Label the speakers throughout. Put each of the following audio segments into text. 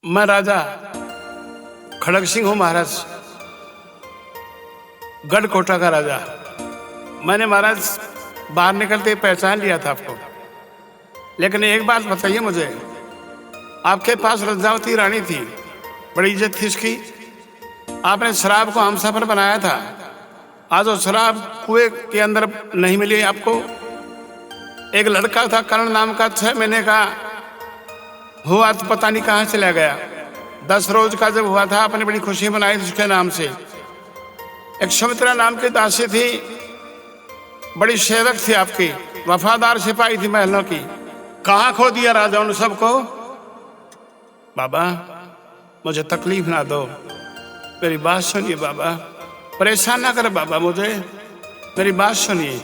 Speaker 1: मैं राजा खड़ग सिंह हूँ महाराज, गढ़कोटा का राजा। मैंने महाराज बाहर निकलते ही पहचान लिया था आपको, लेकिन एक बात बताइए मुझे, आपके पास लज्जावती रानी थी, बड़ी इज्जत थी उसकी। आपने शराब को हमसफर बनाया था, आज वो शराब कुएं के अंदर नहीं मिली आपको। एक लड़का था कर्ण नाम का, 6 महीने का हुआ तो पता नहीं कहाँ चला गया। 10 रोज का जब हुआ था, आपने बड़ी खुशी मनाई थी उसके नाम से। एक सुमित्रा नाम की दासी थी, बड़ी सेवक थी आपकी, वफादार सिपाही थी महलों की। कहाँ खो दिया राजा उन सबको? बाबा मुझे तकलीफ ना दो, मेरी बात सुनिए बाबा, परेशान ना कर बाबा मुझे, मेरी बात सुनिए।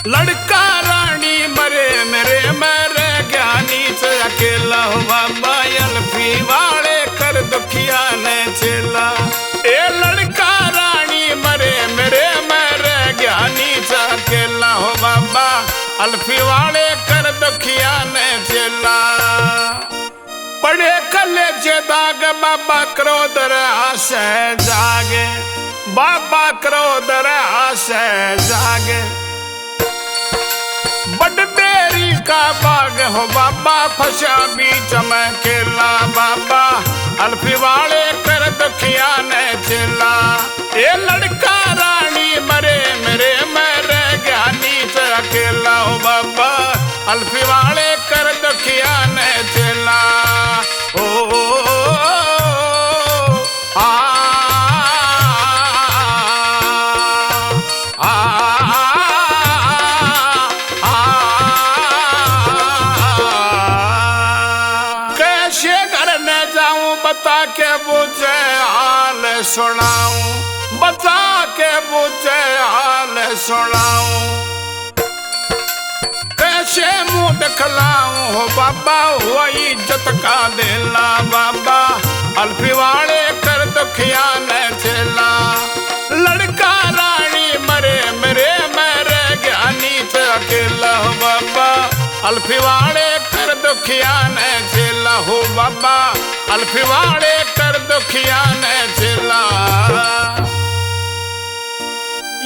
Speaker 1: लड़का रानी मरे मेरे मेरे ज्ञानी से अकेला हो बाबा, अल्फी वाले कर दुखिया ने चेला। ए लड़का रानी मरे मेरे मेरे ज्ञानी से अकेला हो बाबा, अल्फी वाले कर दुखिया ने चेला। पड़े कलेजे दाग बाबा क्रोध आशे जागे, बाबा क्रोध आशे जागे। बड़बेरी का बाग हो बाबा, फंसा बीच में केला बाबा, अल्फी वाले कर दुखिया ने चेला। ये लड़का रानी मरे मेरे मेरे ज्ञानी से अकेला हो बाबा, अल्फी वाले कर दुखिया ने चेला। बता के मुझे हाल सुनाऊं, बता के मुझे हाल सुनाऊं, कैसे मुंह दिखलाऊं हो बाबा, हुआ इज्जत का देला बाबा, अल्फी वाले कर दुखिया ने चेला। लड़का रानी मरे मेरे मेरे ज्ञानी से अकेला हो बाबा, अल्फी वाले कर दुखिया ने चेला हो बाबा, अल्फी वाले कर दुखिया ने चेला।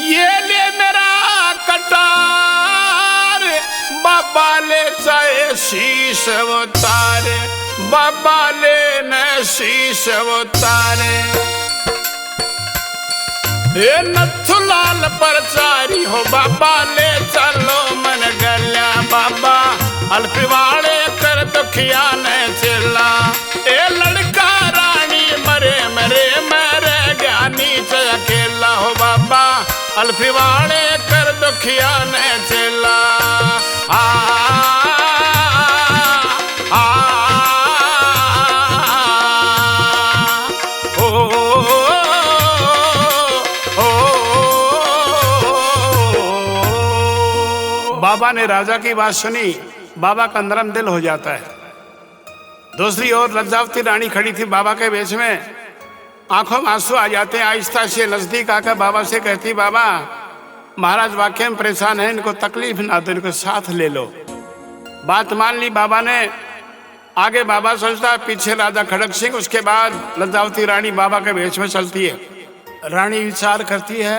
Speaker 1: ये ले मेरा कटार बाबा ले चाहे शीश उतारे, बाबा ले न शीश उतारे। ये नथुलाल परचारी हो बाबा, ले चलो मन गल्या बाबा, अल्फी वाले कर दुखिया ने चेला। ए लड़का रानी मरे मेरे मेरे ज्ञानी से अकेला हो बाबा, अल्फी वाले कर दुखिया ने चेला। बाबा ने राजा की बात सुनी, बाबा का नरम दिल हो जाता है। दूसरी ओर लज्जावती रानी खड़ी थी बाबा के बेच में, आंखों में आंसू आ जाते हैं। आहिस्ता से नजदीक आकर बाबा से कहती, बाबा महाराज वाकई में परेशान है, इनको तकलीफ ना दो, इनको साथ ले लो। बात मान ली बाबा ने। आगे बाबा सोचता है, पीछे राजा खड़ग सिंह, उसके बाद लज्जावती रानी बाबा के बेच में चलती है। रानी विचार करती है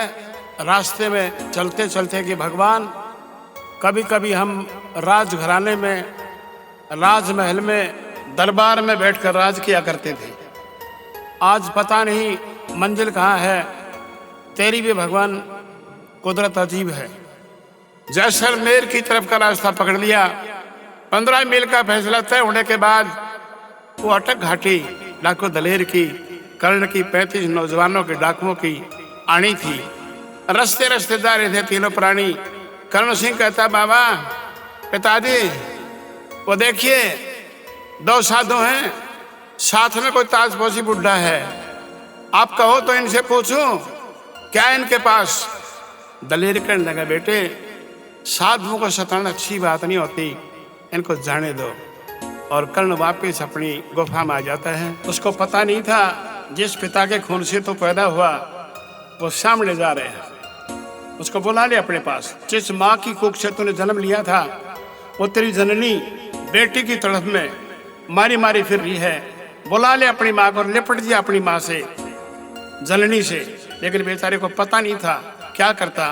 Speaker 1: रास्ते में चलते चलते कि भगवान, कभी कभी हम राजघराने में, राजमहल में, दरबार में बैठकर राज किया करते थे, आज पता नहीं मंजिल कहाँ है। तेरी भी भगवान कुदरत अजीब है। जैसलमेर की तरफ का रास्ता पकड़ लिया। 15 मील का फैसला तय होने के बाद वो अटक घाटी डाकू दलेर की, कर्ण की 35 नौजवानों के डाकुओं की आनी थी। रस्ते रस्ते जा रहे थे तीनों प्राणी। कर्ण सिंह कहता, बाबा पिताजी वो देखिए 2 साधु हैं, साथ में कोई ताजपोशी बुढ़ा है, आप कहो तो इनसे पूछूं क्या इनके पास? दलेर कहने लगा, बेटे साधुओं को सताना अच्छी बात नहीं होती, इनको जाने दो। और कर्ण वापिस अपनी गुफा में आ जाता है। उसको पता नहीं था जिस पिता के खून से तो पैदा हुआ वो सामने जा रहे हैं। उसको बुला ले अपने पास। जिस माँ की कुख से तूने जन्म लिया था वो तेरी जननी बेटी की तड़फ में मारी मारी फिर रही है, बुला ले अपनी माँ को, लिपट दिया अपनी माँ से, जननी से। लेकिन बेचारे को पता नहीं था क्या करता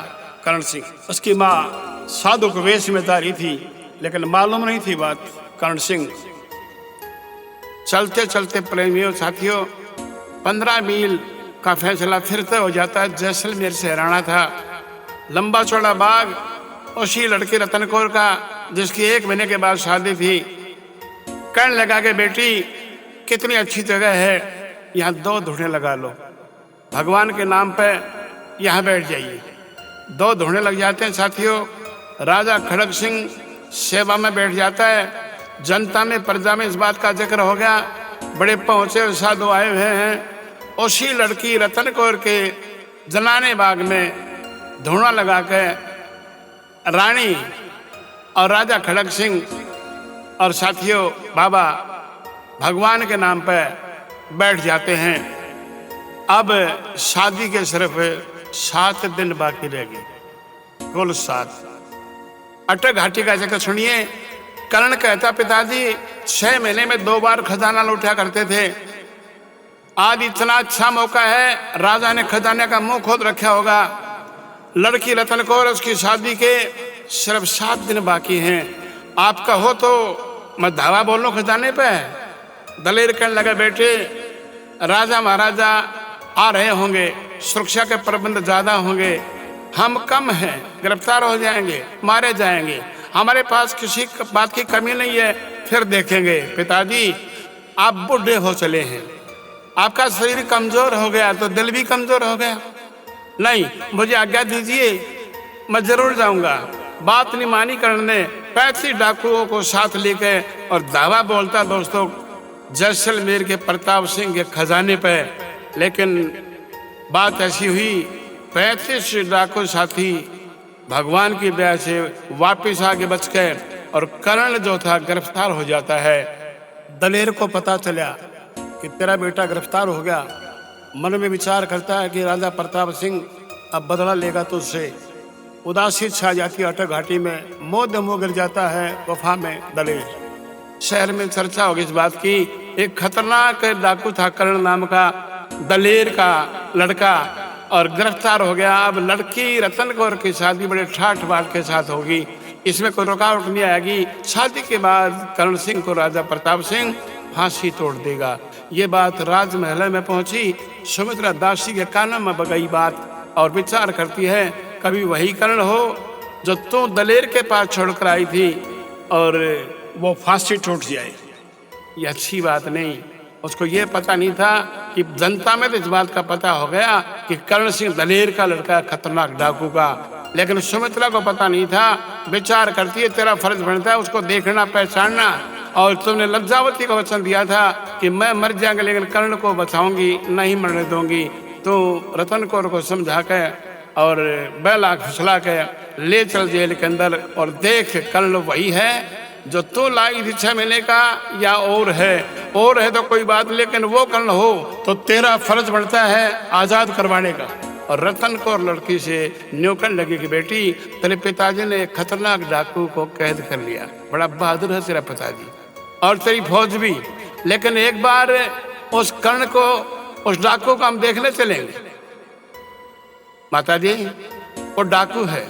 Speaker 1: करण सिंह। उसकी माँ साधु के वेश में जा रही थी, लेकिन मालूम नहीं थी बात करण सिंह। चलते चलते प्रेमियों साथियों 15 मील का फैसला फिर तय हो जाता है। जैसलमेर से हरियाणा था, लंबा चौड़ा बाग, उसी लड़की रतन कौर का जिसकी 1 महीने के बाद शादी थी। कहने लगा कि बेटी कितनी अच्छी जगह है, यहाँ 2 धुने लगा लो, भगवान के नाम पे यहाँ बैठ जाइए। 2 धुने लग जाते हैं साथियों। राजा खड़ग सिंह सेवा में बैठ जाता है। जनता में प्रजा में इस बात का जिक्र हो गया, बड़े पहुँचे साधु आए हुए हैं। उसी लड़की रतन कौर के जनाने बाग में धुना लगा के रानी और राजा खड़ग सिंह और साथियों बाबा भगवान के नाम पे बैठ जाते हैं। अब शादी के सिर्फ 7 दिन बाकी रह गए, कुल 7। अटक घाटी का जिक्र सुनिए। करण कहता पिताजी 6 महीने में 2 बार खजाना लौटा करते थे, आज इतना अच्छा मौका है, राजा ने खजाने का मुंह खोद रखा होगा। लड़की रतन कौर उसकी शादी के सिर्फ 7 दिन बाकी हैं, आपका हो तो मैं धावा बोल लूं खजाने पे। दलेर कहने लगा बेटे राजा महाराजा आ रहे होंगे, सुरक्षा के प्रबंध ज्यादा होंगे, हम कम हैं, गिरफ्तार हो जाएंगे, मारे जाएंगे, हमारे पास किसी बात की कमी नहीं है, फिर देखेंगे। पिताजी आप बूढ़े हो चले हैं, आपका शरीर कमजोर हो गया तो दिल भी कमजोर हो गया। नहीं, मुझे आज्ञा दीजिए, मैं जरूर जाऊंगा। बात नहीं मानी करण ने 35 डाकुओं को साथ लेकर और दावा बोलता दोस्तों जैसलमेर के प्रताप सिंह के खजाने पे। लेकिन बात ऐसी हुई 35 डाकू साथी भगवान की दया से वापिस आगे बच गए और करण जो था गिरफ्तार हो जाता है। दलेर को पता चला कि तेरा बेटा गिरफ्तार हो गया। मन में विचार करता है कि राजा प्रताप सिंह अब बदला लेगा तो उससे। उदासी छा जाती है अटक घाटी में, मोह गिर जाता है गुफा में दलेर। शहर में चर्चा होगी इस बात की, एक खतरनाक डाकू था करण नाम का, दलेर का लड़का, और गिरफ्तार हो गया। अब लड़की रतन कौर की शादी बड़े ठाठ बाट के साथ होगी, इसमें कोई रुकावट नहीं आएगी। शादी के बाद करण सिंह को राजा प्रताप सिंह फांसी तोड़ देगा। ये बात राजमहल में पहुंची। सुमित्रा दासी के कानों में बगई बात और विचार करती है कभी वही करण हो जो तू दलेर के पास छोड़कर आई थी और वो फांसी टूट जाए। ये अच्छी बात नहीं। उसको ये पता नहीं था कि जनता में तो इस बात का पता हो गया कि करण सिंह दलेर का लड़का, खतरनाक डाकू का, लेकिन सुमित्रा को पता नहीं था। विचार करती है तेरा फर्ज बनता है उसको देखना पहचानना, और तुमने लज्जावती को वचन दिया था कि मैं मर जाऊंगी लेकिन कर्ण को बचाऊंगी, नहीं मरने दूंगी। तो रतन कौर को समझा के और बैला फुसला के ले चल जेल के अंदर और देख कर्ण वही है जो तू लाई थी 6 महीने का, या और है तो कोई बात, लेकिन वो कर्ण हो तो तेरा फर्ज बनता है आजाद करवाने का। और रतन कौर लड़की से न्योकन लगी कि बेटी तेरे पिताजी ने खतरनाक डाकू को कैद कर लिया, बड़ा बहादुर है तेरा पिताजी और तेरी फौज भी, लेकिन एक बार उस कर्ण को, उस डाकू को हम देखने चलेंगे। माताजी वो डाकू है,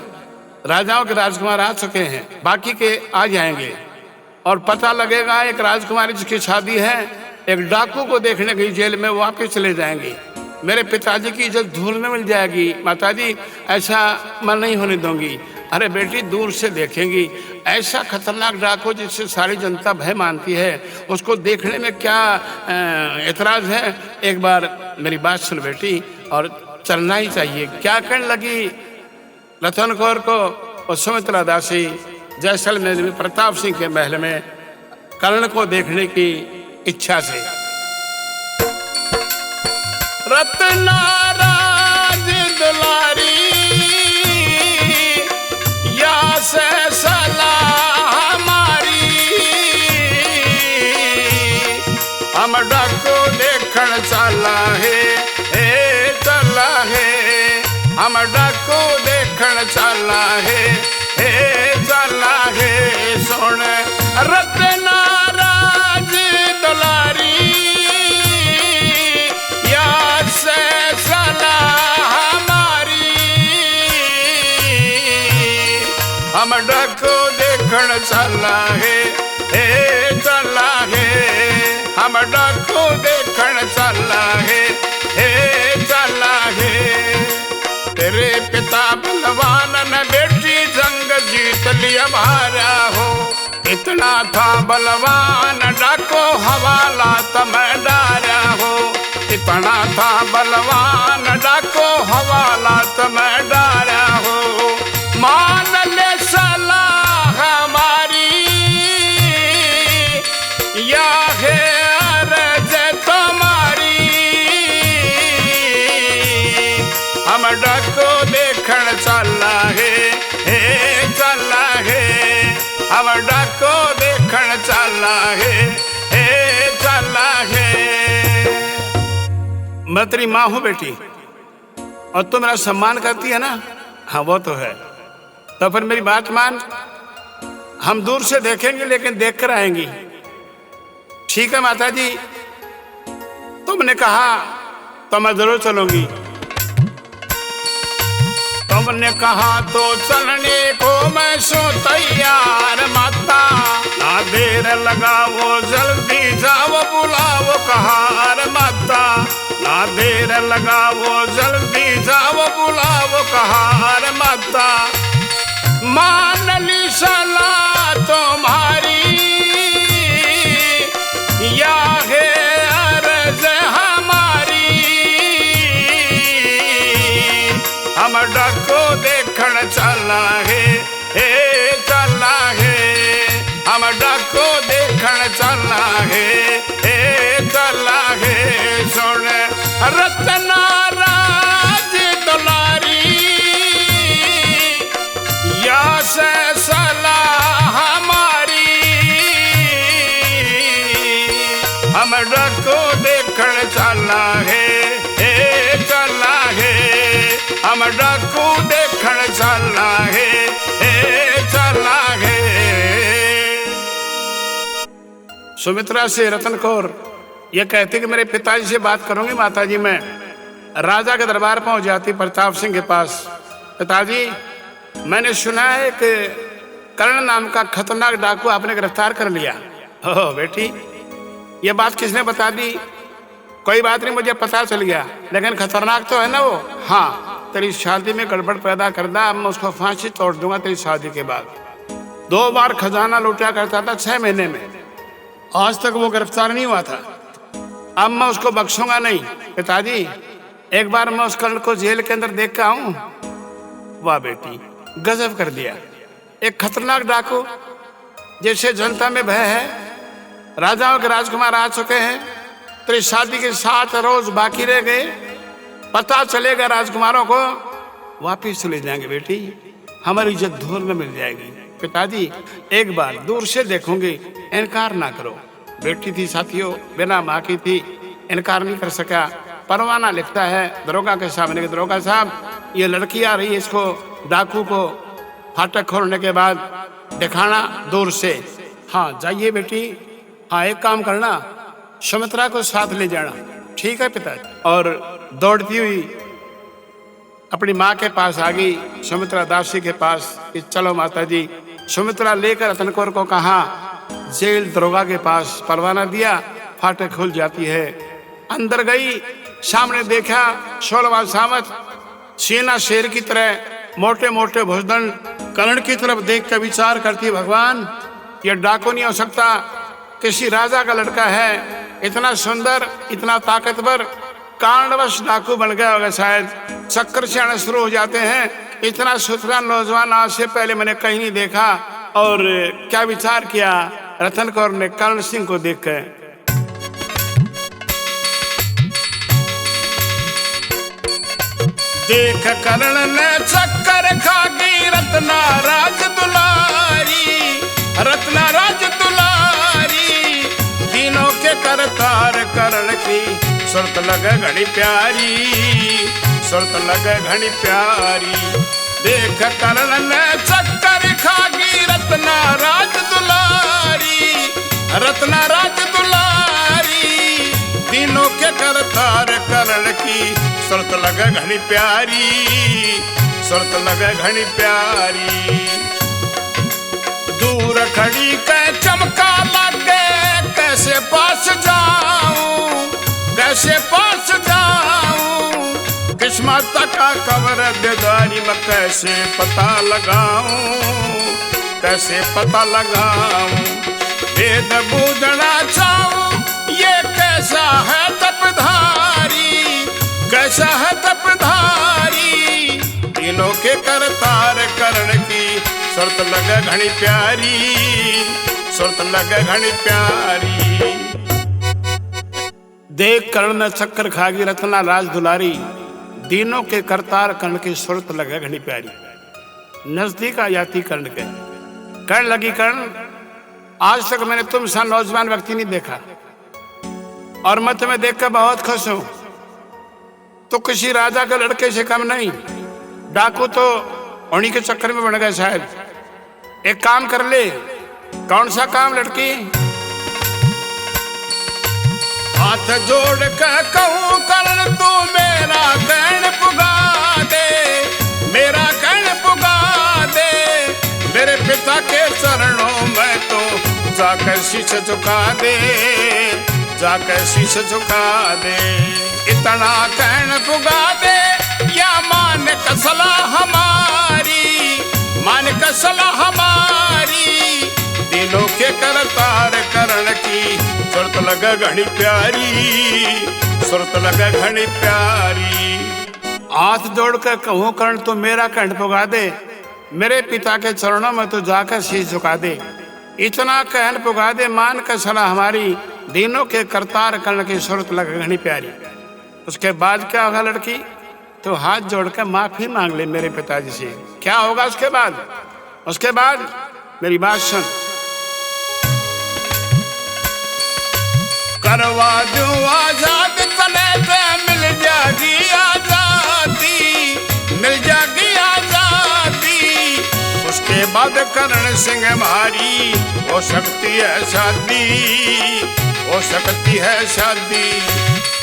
Speaker 1: राजाओं के राजकुमार आ चुके हैं, बाकी के आ जाएंगे और पता लगेगा एक राजकुमारी जिसकी शादी है एक डाकू को देखने गई जेल में, वापस चले जाएंगे, मेरे पिताजी की इज्जत धूल में मिल जाएगी। माताजी ऐसा मैं नहीं होने दूंगी। अरे बेटी दूर से देखेंगी, ऐसा खतरनाक डाकू जिससे सारी जनता भय मानती है, उसको देखने में क्या एतराज है? एक बार मेरी बात सुन बेटी, और चलना ही चाहिए। क्या कहने लगी रतन कौर को और सुमित्रा दासी जैसलमेर में प्रताप सिंह के महल में कर्ण को देखने की इच्छा से। रत्ना राज दुलारी या से सलाह हमारी, हम डाको देखण चला है, चला है, हम डाको देखण चला है, हे चला हे सुन रत्ना राज दुलारी या से सलाह हमारी हम डाको देखण चला हे चला हे हम डाको देखण चला हे चला हे तेरे पिता बलवान ने बेटी जंग जीत लिया भारा हो इतना था बलवान डाको हवाला तुम्हें डारा हो इतना था बलवान डाको हवाला तुम्हें डारा हो मान ले सलाह हमारी या है अर्ज तुम्हारी हम डाको देखण चला हे चला हे हम डाको देखण चला हे चला हे मैं तेरी माँ हूँ बेटी और तू मेरा सम्मान करती है ना। हाँ वो तो है, तो फिर मेरी बात मान, हम दूर से देखेंगे लेकिन देख कर आएंगी। ठीक है माता जी, तुमने कहा तो मैं जरूर चलूंगी। तुमने कहा तो चलने को मैं सो तैयार माता, ना देर लगाओ जल्दी जाओ बुलाओ कहार माता, ना देर लगाओ जल्दी जाओ बुलाओ कहार माता। मान ली सलाह तुम्हारी या है अर्ज हमारी हम डाको देखण चला हे चला हे हम डाको देखण चला हे चला हे सुन रत्ना राज दुलारी या से सलाह हमारी हम डाको देखण चला हे चला हे हम डाकू देखण चला हे चला हे। सुमित्रा से रतन कौर ये कहती कि मेरे पिताजी से बात करूंगी माताजी। मैं राजा के दरबार पहुंच जाती प्रताप सिंह के पास। पिताजी मैंने सुना है कि कर्ण नाम का खतरनाक डाकू आपने गिरफ्तार कर लिया। ओह बेटी ये बात किसने बता दी? कोई बात नहीं, मुझे पता चल गया, लेकिन खतरनाक तो है ना वो। हाँ तेरी शादी में गड़बड़ पैदा कर दा, अब मैं उसको फांसी तोड़ दूंगा तेरी शादी के बाद। 2 बार खजाना लूटा करता था 6 महीने में, आज तक वो गिरफ्तार नहीं हुआ था। अब मैं उसको बख्शूंगा नहीं। पिताजी एक बार मैं उस कर्ण को जेल के अंदर देख के आऊं। वाह बेटी गजब कर दिया, एक खतरनाक डाकू जैसे जनता में भय है। राजाओं के राजकुमार आ चुके हैं, तेरी शादी के 7 रोज बाकी रह गए, पता चलेगा राजकुमारों को वापिस चले जाएंगे बेटी, हमारी इज्जत धूल में मिल जाएगी। पिताजी एक बार दूर से देखूंगी, इनकार ना करो। बेटी थी साथियों, बिना माँ की थी, इनकार नहीं कर सका। परवाना लिखता है दरोगा के सामने कि दरोगा साहब ये लड़की आ रही है, इसको डाकू को फाटक खोलने के बाद दिखाना दूर से। हाँ जाइए बेटी। हाँ एक काम करना, सुमित्रा को साथ ले जाना। ठीक है पिताजी। और दौड़ती हुई अपनी माँ के पास आ गई, सुमित्रा दासी के पास कि चलो माता जी। सुमित्रा लेकर रतन कौर को कहा जेल दरोगा के पास, परवाना दिया, फाटक खुल जाती है। अंदर गई, सामने देखा 16वां सामत, सेना शेर की तरह मोटे मोटे भुजदंड, कर्ण की तरफ देख कर विचार करती भगवान ये डाकू नहीं हो सकता, किसी राजा का लड़का है, इतना सुंदर इतना ताकतवर, कारणवश डाकू बन गया होगा शायद। चक्कर से आना शुरू हो जाते हैं, इतना सुथरा नौजवान आज से पहले मैंने कहीं नहीं देखा। और क्या विचार किया रतन कौर ने कर्ण सिंह को देखकर। देख कर्ण ने चक्कर खा गई रत्ना राज दुलारी, रत्ना राज दुलारी, तीनों के करतार कर्ण की सुरत लगे घड़ी प्यारी, सुरत लगे घड़ी प्यारी। देख कर्ण ने चक्कर रत्ना राज दुलारी, रत्ना राज दुलारी, तीनों के करतार करण की सुरत लगे घनी प्यारी, सुरत लगे घनी प्यारी। दूर खड़ी कै चमका लगे, कैसे पास जाऊं, कैसे पास जाऊं, किस्मत का कवर देदारी में कैसे पता लगाऊं, कैसे पता लगाऊं। वेद बूझना चाहूं ये कैसा है तपधारी, कैसा है तपधारी, तीनों के करतार करण की सुरत लगे घनी प्यारी, सुरत लगे घनी प्यारी। देख कर्ण में चक्कर खागी रत्ना राज दुलारी, दीनों के करतार कर्ण की सुरत लगे घनी प्यारी। नजदीक आ जाती कर्ण के, कर्ण लगी कर्ण आज तक मैंने तुम सा नौजवान व्यक्ति नहीं देखा और मैं तुम्हें देखकर बहुत खुश हूं। तो किसी राजा के लड़के से कम नहीं, डाकू तो उन्हीं के चक्कर में बन गए शायद। एक काम कर ले। कौन सा काम लड़की? हाथ जोड़ कर कहूं कर्ण तू मेरा कर्ण पुगा दे, मेरा कर्ण पुगा दे, मेरे पिता के चरणों में तो जाकर शीश झुका दे, जाकर शीश झुका दे। इतना कर्ण पुगा दे या मान कसला हमारी, मान कसला हमारी, दिलों के करतार करण की सुरत लगे घनी प्यारी, सुरत लगे घनी प्यारी। हाथ जोड़कर कहूं कर्ण तो मेरा कर्ण पुगा दे, मेरे पिता के चरणों में तो जाकर शीश झुका दे। इतना कहन पुगा दे मान कसला हमारी, दिनों के करतार कर्ण की सुरत लगे घनी प्यारी। उसके बाद क्या होगा लड़की? तो हाथ जोड़कर माफी मांग ले मेरे पिताजी से। क्या होगा उसके बाद? उसके बाद मेरी बात सुन। करवा दूं आजाद तने पे मिल जाएगी आजादी, मिल जाएगी आजादी। उसके बाद करण सिंह हमारी हो सकती है शादी, हो सकती है शादी।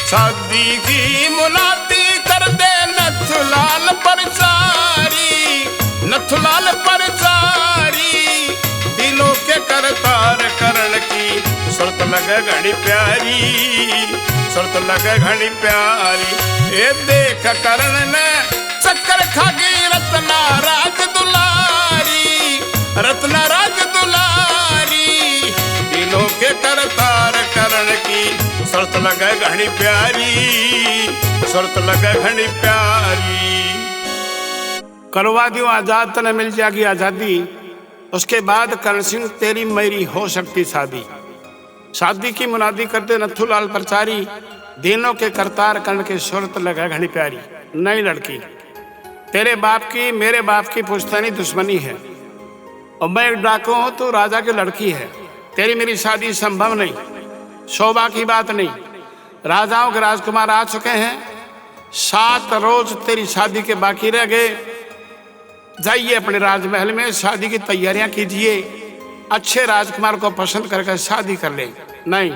Speaker 1: शादी की मुनादी कर दे नथुलाल परचारी, नथुलाल परचारी, दिलों के करतार करण की सुरत लगे घनी प्यारी, सुरत लगे घनी प्यारी। ए देख कर्ण ने चक्कर खागी रत्ना राज दुलारी, रत्ना राज दुलारी, दिलों के करतार करण की सुरत लगे घनी प्यारी, सुरत लगे घनी प्यारी। करवा दूं आजाद तने मिल जाएगी आजादी। उसके बाद कर्ण सिंह तेरी मेरी हो सकती शादी। शादी की मुनादी करते नथुलाल परचारी, दिनों के करतार कर्ण की सुरत लगे घनी प्यारी। नहीं लड़की, तेरे बाप की मेरे बाप की पुश्तैनी दुश्मनी है और मैं एक डाकू हूं, तू राजा की लड़की है। तेरी मेरी शादी संभव नहीं, शोभा की बात नहीं। राजाओं के राजकुमार आ चुके हैं, 7 रोज तेरी शादी के बाकी रह गए। जाइए अपने राजमहल में शादी की तैयारियां कीजिए, अच्छे राजकुमार को पसंद करके शादी कर ले। नहीं,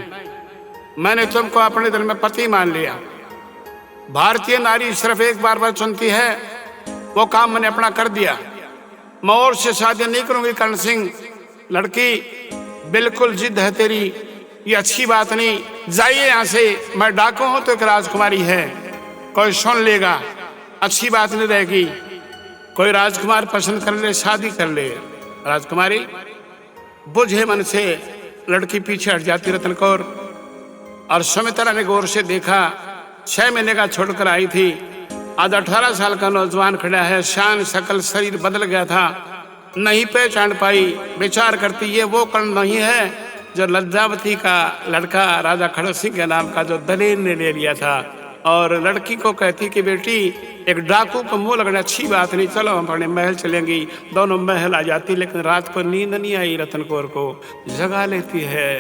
Speaker 1: मैंने तुमको अपने दिल में पति मान लिया। भारतीय नारी सिर्फ एक बार चुनती है, वो काम मैंने अपना कर दिया। मैं और से शादी नहीं करूंगी कर्ण सिंह। लड़की बिल्कुल जिद है तेरी, ये अच्छी बात नहीं। जाइए यहाँ से, मैं डाकू हूं तो एक राजकुमारी है, कोई सुन लेगा, अच्छी बात नहीं रहेगी। कोई राजकुमार पसंद कर ले, शादी कर ले। राजकुमारी बुझे मन से लड़की पीछे हट जाती रतन कौर। और सुमित्रा ने गौर से देखा, 6 महीने का छोड़कर आई थी, आज 18 साल का नौजवान खड़ा है। शान शकल शरीर बदल गया था, नहीं पहचान पाई। विचार करती ये वो कर्ण नहीं है जो लज्जावती का लड़का राजा खड़क सिंह के नाम का जो दलेर ने ले लिया था। और लड़की को कहती कि बेटी एक डाकू को मुंह लगना अच्छी बात नहीं, चलो हम अपने महल चलेंगी। दोनों महल आ जाती, लेकिन रात को नींद नहीं आई। रतन कौर को जगा लेती है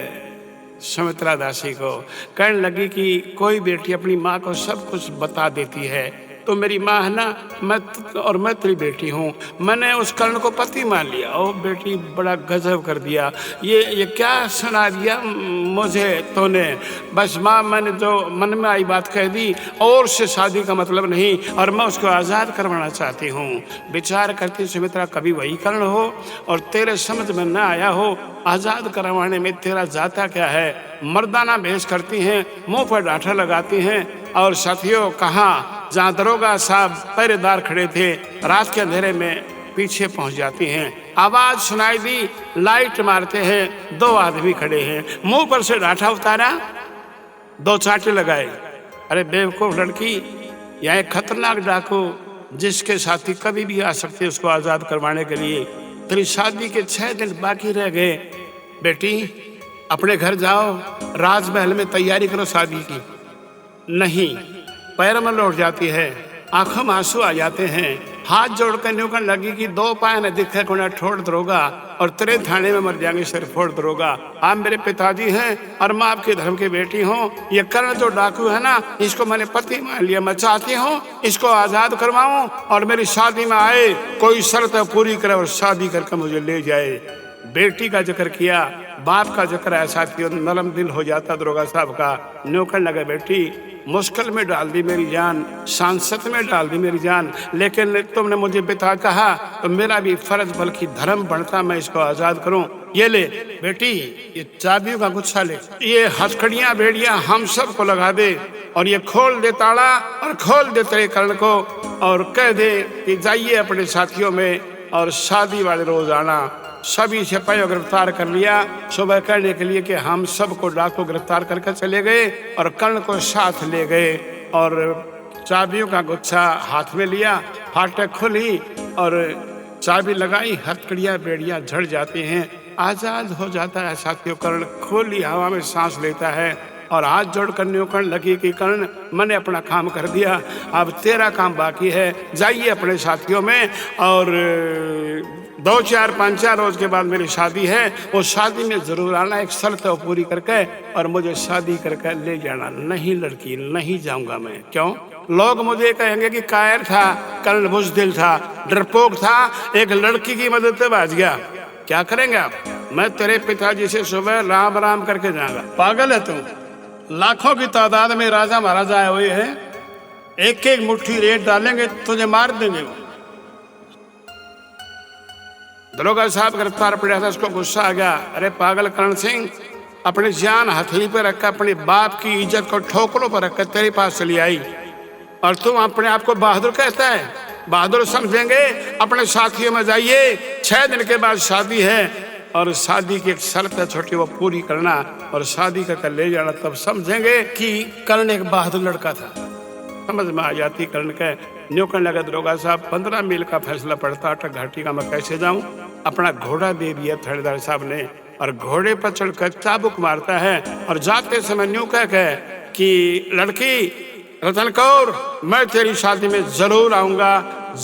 Speaker 1: सुमित्रा दासी को। कहने लगी कि कोई बेटी अपनी माँ को सब कुछ बता देती है, तो मेरी माँ है ना, मैं तेरी बेटी हूँ, मैंने उस कर्ण को पति मान लिया। ओ बेटी, बड़ा गजब कर दिया, ये क्या सुना दिया मुझे तूने। बस माँ, मैंने जो मन में आई बात कह दी, और से शादी का मतलब नहीं, और मैं उसको आज़ाद करवाना चाहती हूँ। विचार करती सुमित्रा, कभी वही कर्ण हो और तेरे समझ में न आया हो, आज़ाद करवाने में तेरा जाता क्या है। मर्दाना भेष करती हैं, मुंह पर डांठा लगाती हैं, और साथियों कहाँ, जहाँ दरोगा साहब पहरेदार खड़े थे, रात के अंधेरे में पीछे पहुंच जाती हैं। आवाज सुनाई दी, लाइट मारते हैं, 2 आदमी खड़े हैं, मुंह पर से डांठा उतारा, 2 चांटे लगाए। अरे बेवकूफ लड़की, यहाँ एक खतरनाक डाकू जिसके साथी कभी भी आ सकते हैं, उसको आजाद करवाने के लिए तेरी शादी के 6 दिन बाकी रह गए। बेटी, अपने घर जाओ, राजमहल में तैयारी करो शादी की। नहीं, पैर में लौट जाती है, आंखों में आंसू आ जाते हैं, हाथ जोड़कर न्यूकन लगी कि 2 पाए न दिखे को ठोड़ दरोगा, और तेरे थाने में मर जाएंगे सिर फोड़ दरोगा। आप मेरे पिताजी हैं और मैं आपके धर्म की बेटी हूँ। ये कर्ण जो डाकू है ना, इसको मैंने पति मान लिया। मैं चाहती हूँ इसको आजाद करवाऊं और मेरी शादी में आए, कोई शर्त पूरी करे और शादी करके मुझे ले जाए। बेटी का जिक्र किया, बाप का जिक्र ऐसा कि नरम दिल हो जाता दरोगा साहब का। न्यूकन लगे, बेटी मुश्किल में डाल दी मेरी जान, सांसत में डाल दी मेरी जान, लेकिन तुमने मुझे पिता कहा तो मेरा भी फर्ज बल्कि धर्म बनता मैं इसको आजाद करूं। ये ले बेटी, ये चाबियों का गुच्छा ले, ये हथकड़ियां बेड़ियां हम सबको लगा दे, और ये खोल दे ताला और खोल दे तेरे कर्ण को, और कह दे कि जाइए अपने साथियों में और शादी वाले रोज आना। सभी सिपाहियों गिरफ्तार कर लिया, सुबह करने के लिए कि हम सबको डाकू गिरफ्तार करके चले गए और कर्ण को साथ ले गए, और चाबियों का गुच्छा हाथ में लिया, फाटक खुली और चाबी लगाई, हथकड़ियां बेड़ियां झड़ जाती हैं, आजाद हो जाता है साथियों। कर्ण खुली हवा में सांस लेता है और हाथ जोड़ कर न्यूकर्ण लगी कि कर्ण, मैंने अपना काम कर दिया, अब तेरा काम बाकी है, जाइए अपने साथियों में, और 2, 4, 5 रोज के बाद मेरी शादी है, वो शादी में जरूर आना, एक शर्त है पूरी करके, और मुझे शादी करके ले जाना। नहीं लड़की, नहीं जाऊंगा मैं। क्यों? लोग मुझे कहेंगे कि कायर था, कर्ण बुज़दिल था, डरपोक था, एक लड़की की मदद से भाग गया। क्या करेंगे आप? मैं तेरे पिताजी से सुबह राम राम करके जाऊंगा। पागल है तुम? लाखों की तादाद में राजा महाराजा आए हुए हैं, एक एक मुट्ठी रेत डालेंगे तुझे मार देंगे। वो दरोगा साहब गिरफ्तार पड़ा था, उसको गुस्सा आ गया। अरे पागल कर्ण सिंह, अपनी जान हथेली पर रखकर, अपने बाप की इज्जत को ठोकरों पर रखकर तेरे पास चली आई, और तुम अपने आप को बहादुर कहता है? बहादुर समझेंगे अपने साथियों में जाइए, 6 दिन के बाद शादी है, और शादी की एक शर्त है छोटी, वो पूरी करना और शादी करके ले जाना, तब समझेंगे कि कर्ण एक बहादुर लड़का था। समझ में आ जाती कर्ण के। न्यूकर्ण लगा, दरोगा साहब 15 मील का फैसला पड़ता, अटक घाटी का मैं कैसे जाऊं? अपना घोड़ा दे दिया थानेदार साहब ने, और घोड़े पर चढ़कर चाबुक मारता है, और जाते समय न्यू कह के कि लड़की रतन कौर, मैं तेरी शादी में जरूर आऊंगा,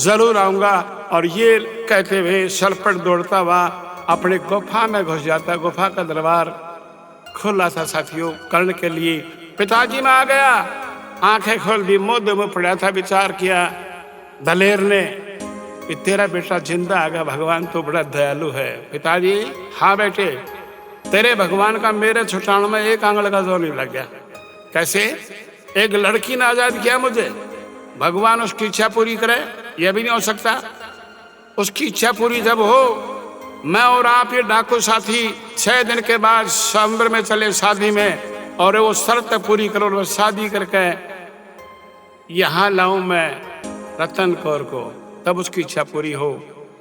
Speaker 1: जरूर आऊंगा, और ये कहते हुए सरपट दौड़ता हुआ अपने गुफा में घुस जाता। गुफा का दरबार खुला था साथियों कर्ण के लिए। पिताजी में आ गया, आंखें खोल दी, मुंह पड़ा था। विचार किया दलेर ने कि तेरा बेटा जिंदा आ गया, भगवान तो बड़ा दयालु है। पिताजी, हाँ बेटे, तेरे भगवान का मेरे छुटाने में एक आंगल का जोर नहीं लग गया। कैसे? एक लड़की ने आजाद किया मुझे, भगवान उसकी इच्छा पूरी करे? यह भी नहीं हो सकता। उसकी इच्छा पूरी जब हो, मैं और आप ये डाकू साथी 6 दिन के बाद स्वयंवर में चले शादी में, और वो शर्त पूरी करो, वो शादी करके यहाँ लाऊं मैं रतन कौर को, तब उसकी इच्छा पूरी हो।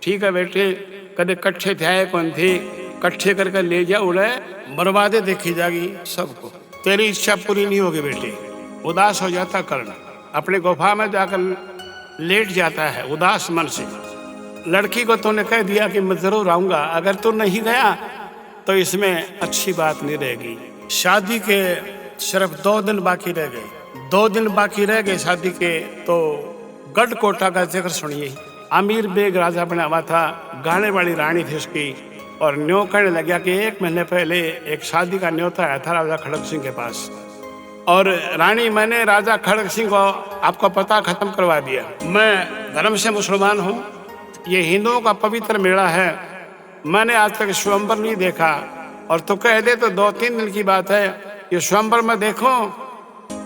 Speaker 1: ठीक है बेटे, कदे कट्ठे थे कौन थे, कट्ठे करके ले जा, उड़े बर्बादे देखी जाएगी सबको, तेरी इच्छा पूरी नहीं होगी बेटे। उदास हो जाता कर्ण, अपने गुफा में जाकर लेट जाता है उदास मन से। लड़की को तूने कह दिया कि मैं जरूर आऊंगा, अगर तू नहीं गया तो इसमें अच्छी बात नहीं रहेगी। शादी के सिर्फ 2 दिन बाकी रह गए, 2 दिन बाकी रह गए शादी के। तो गढ़कोटा का जिक्र सुनिए। अमीर बेग राजा बना हुआ था, गाने वाली रानी थी उसकी, और न्यों कहने लगा कि 1 महीने पहले एक शादी का न्योता आया था राजा खड़क सिंह के पास। और रानी मैंने राजा खड़ग सिंह को आपका पता खत्म करवा दिया। मैं धर्म से मुसलमान हूँ, ये हिंदुओं का पवित्र मेला है, मैंने आज तक स्वयंवर नहीं देखा, और तो कह दे तो 2-3 दिन की बात है, ये स्वयंवर में देखो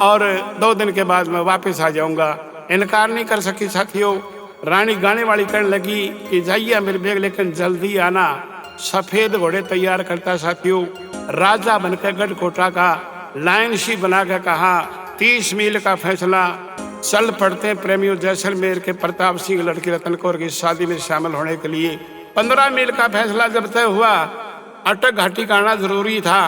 Speaker 1: और 2 दिन के बाद मैं वापस आ जाऊंगा। इनकार नहीं कर सकी साथियों। रानी गाने वाली करने लगी कि जाइए अमीर बेग लेकिन जल्दी आना, सफेद घोड़े तैयार करता साथियों। राजा बनकर गढ़कोटा का लाइन सी बना के कहा 30 मील का फैसला, चल पड़ते प्रेमियों जैसलमेर के प्रताप सिंह लड़की रतन कौर की शादी में शामिल होने के लिए। 15 मील का फैसला जब तय हुआ, अटक घाटी का आना जरूरी था।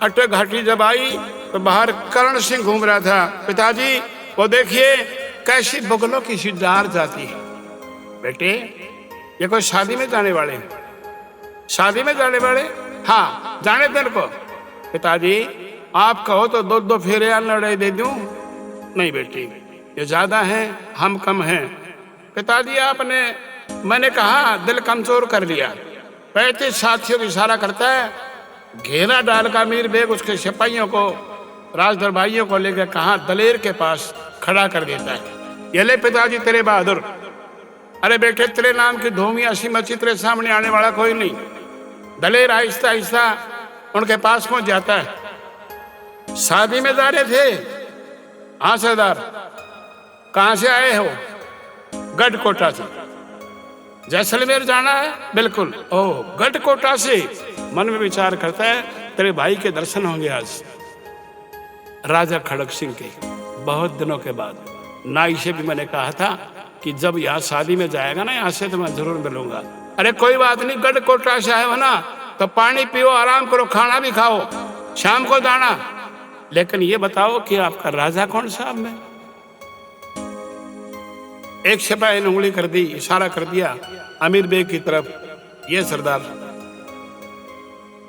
Speaker 1: अटक घाटी जब आई तो बाहर करण सिंह घूम रहा था। पिताजी वो देखिए कैसी बगलों की सिद्धार जाती है। बेटे ये कोई शादी में जाने वाले हैं? शादी में जाने वाले? हाँ जाने देन को। पिताजी आप कहो तो 2-2 फेरे लड़ाई दे दूं। नहीं बेटी ये ज्यादा है, हम कम हैं। पिताजी आपने, मैंने कहा दिल कमजोर कर लिया। 35 साथियों को इशारा करता है, घेरा डाल का अमीर बेग उसके सिपाहियों को, राज दरबारियों को लेकर कहा दलेर के पास खड़ा कर देता है। ये ले पिताजी तेरे बहादुर। अरे बेटे तेरे नाम की धूमी असी मची, तेरे सामने आने वाला कोई नहीं। दलेर आहिस्ता आहिस्ता उनके पास पहुंच जाता है। शादी में जा रहे थे? हाँ सरदार। कहाँ से आए हो? गढ़कोटा से। जैसलमेर जाना है? बिल्कुल। ओह गढ़कोटा से। मन में विचार करता है तेरे भाई के दर्शन होंगे आज, राजा खड़ग सिंह के, बहुत दिनों के बाद। नाई से भी मैंने कहा था कि जब यहाँ शादी में जाएगा ना यहाँ से तो मैं जरूर मिलूंगा। अरे कोई बात नहीं, गढ़कोटा से आए हो ना तो पानी पियो, आराम करो, खाना भी खाओ, शाम को जाना। लेकिन ये बताओ कि आपका राजा कौन सा में? एक सिपाही ने उंगली कर दी, इशारा कर दिया अमीर बेग की तरफ। ये सरदार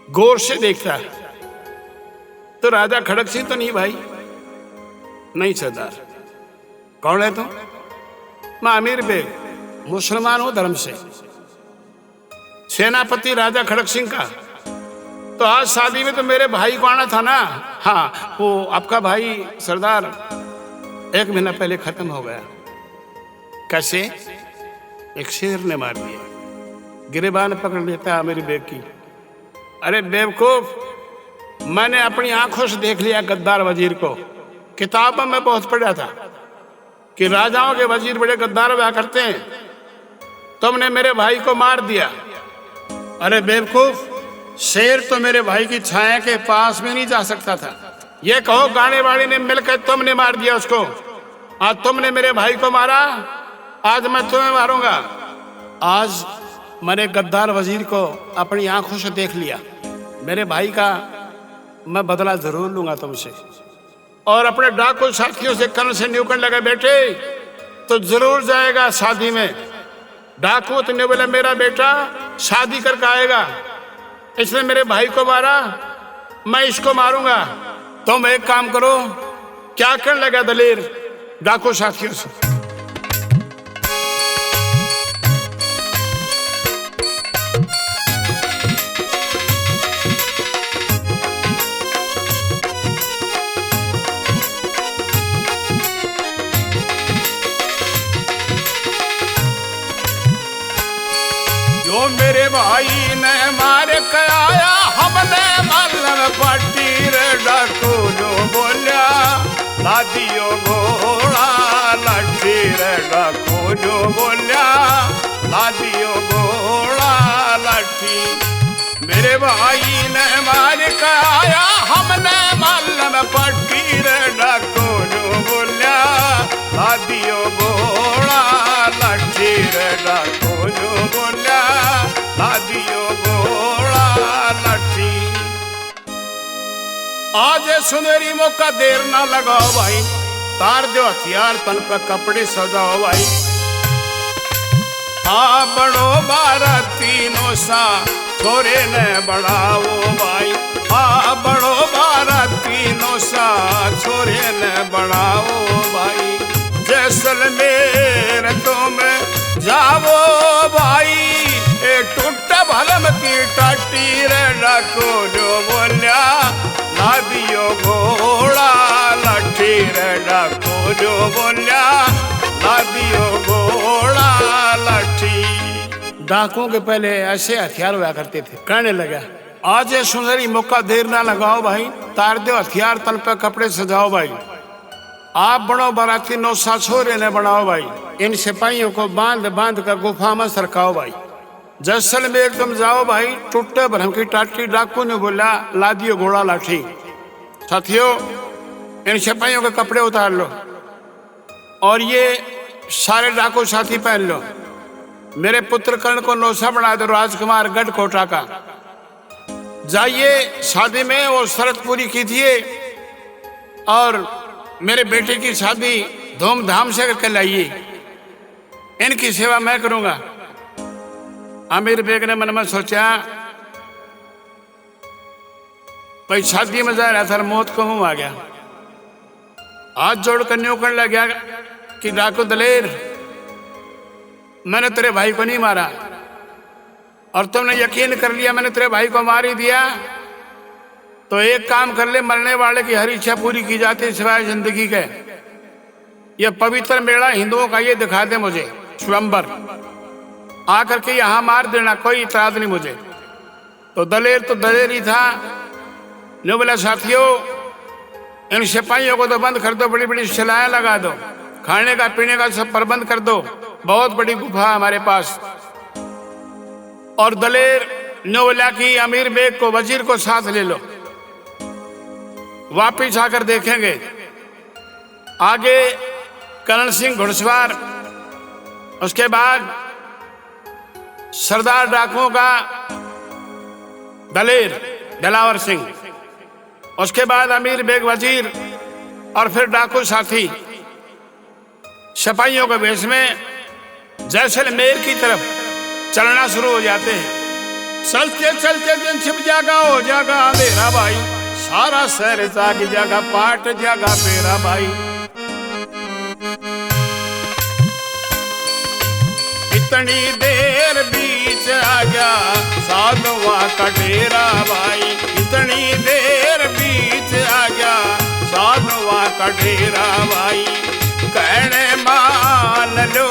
Speaker 1: गौर से देखता है तो राजा खड़ग सिंह तो नहीं भाई? नहीं सरदार। कौन है तू? मैं अमीर बेग, मुसलमान हूं धर्म से, सेनापति राजा खड़ग सिंह का। तो आज शादी में तो मेरे भाई को आना था ना। हाँ वो आपका भाई सरदार 1 महीना पहले खत्म हो गया। कैसे? एक शेर ने मार दिया। गिरेबान पकड़ लेता है मेरी बेग की। अरे बेवकूफ, मैंने अपनी आंखों से देख लिया गद्दार वजीर को। किताबों में बहुत पढ़ा था कि राजाओं के वजीर बड़े गद्दार हुआ करते हैं। तुमने मेरे भाई को मार दिया। अरे बेवकूफ, शेर तो मेरे भाई की छाया के पास में नहीं जा सकता था। ये कहो गाने वाले ने मिलकर तुमने मार दिया उसको। आज तुमने मेरे भाई को मारा, आज मैं तुम्हें मारूंगा। आज मैंने गद्दार वजीर को अपनी आंखों से देख लिया। मेरे भाई का मैं बदला जरूर लूंगा तुमसे। और अपने डाकू साथियों से कल से न्यू करने लगा, बेटे तो जरूर जाएगा शादी में। डाकू तो ने बोला मेरा बेटा शादी करके आएगा, इसने मेरे भाई को मारा, मैं इसको मारूंगा। तुम एक काम करो, क्या करने लगा दलेर डाकू साथियों से? जो मेरे भाई ने मार के आया, हमने मालन पट्टी रे डाकू जो बोलिया, लादियो घोड़ा लाठी रे डाकू जो बोलिया, लादियो घोड़ा लाठी। मेरे भाई ने मार के आया, हमने मालन पट्टी रे डाकू जो बोलिया, लादियो घोड़ा लाठी रे डाकू जो बोलिया, लादियो घोड़ा लाठी। आज सुनहरी मौका देर ना लगाओ भाई, तार दो हथियार तन पर कपड़े सजाओ भाई। हाँ बड़ो भारत तीनों सा छोरे ने बढ़ाओ भाई। हाँ बड़ो भारत तीनों सा छोरे ने बढ़ाओ भाई। जैसलमेर तुम जाओ भाई, ए टूटा भलम की टाटी रे डाकू जो बोलिया, लादियो घोड़ा जो बोलिया लादियो घोड़ा लाठी। डाकुओं के पहले ऐसे हथियार हुआ करते थे। कहने लगा आज ये सुंदरी मौका देर ना लगाओ भाई, तार दो हथियार, तन पे कपड़े सजाओ भाई, आप बड़ो बाराती नौसा छोरे ने बनाओ भाई, इन सिपाहियों को बांध बांध कर गुफा में सरकाओ भाई, जैसलमेर तुम जाओ भाई, टूटे भरम की टाटी। डाकू ने बोला लादियो घोड़ा लाठी। साथियों इन सिपाहियों के कपड़े उतार लो और ये सारे डाकू साथी पहन लो, मेरे पुत्र कर्ण को नौसा बना दो राजकुमार गढ़ कोटा का। जाइए शादी में वो शर्त पूरी कीजिए और मेरे बेटे की शादी धूमधाम से करके लाइए, इनकी सेवा मैं करूंगा। आमिर बेग ने मन में सोचा भाई शादी में जा रहा था, मौत को मुंह आ गया। हाथ जोड़कर न्यू करने लग गया कि डाकू दलेर, मैंने तेरे भाई को नहीं मारा और तुमने यकीन कर लिया मैंने तेरे भाई को मार ही दिया, तो एक काम कर ले, मरने वाले की हर इच्छा पूरी की जाती है सिवाय जिंदगी के। ये पवित्र मेला हिंदुओं का ये दिखा दे मुझे स्वयंवर, आकर के यहाँ मार देना, कोई इतराज नहीं मुझे। तो दलेर ही था। नो बोला साथियों इन सिपाहियों को तो बंद कर दो, बड़ी बड़ी शिलाएं लगा दो, खाने का पीने का सब प्रबंध कर दो, बहुत बड़ी गुफा हमारे पास। और दलेर ने बोला कि अमीर बेग को वजीर को साथ ले लो, वापिस आकर देखेंगे। आगे करण सिंह घुड़सवार, उसके बाद सरदार डाकुओं का दलेर दिलावर सिंह, उसके बाद अमीर बेग वजीर और फिर डाकू साथी सिपाहियों के वेश में जैसलमेर की तरफ चलना शुरू हो जाते हैं। चलते चलते दिन छिप जागा हो जागा अंधेरा भाई, सारा शहर जाग जागा पाट जागा मेरा भाई। इतनी देर बीच आ गया साधुआ का डेरा भाई, इतनी देर बीच आ गया साधुआ का डेरा भाई। कहने मान लो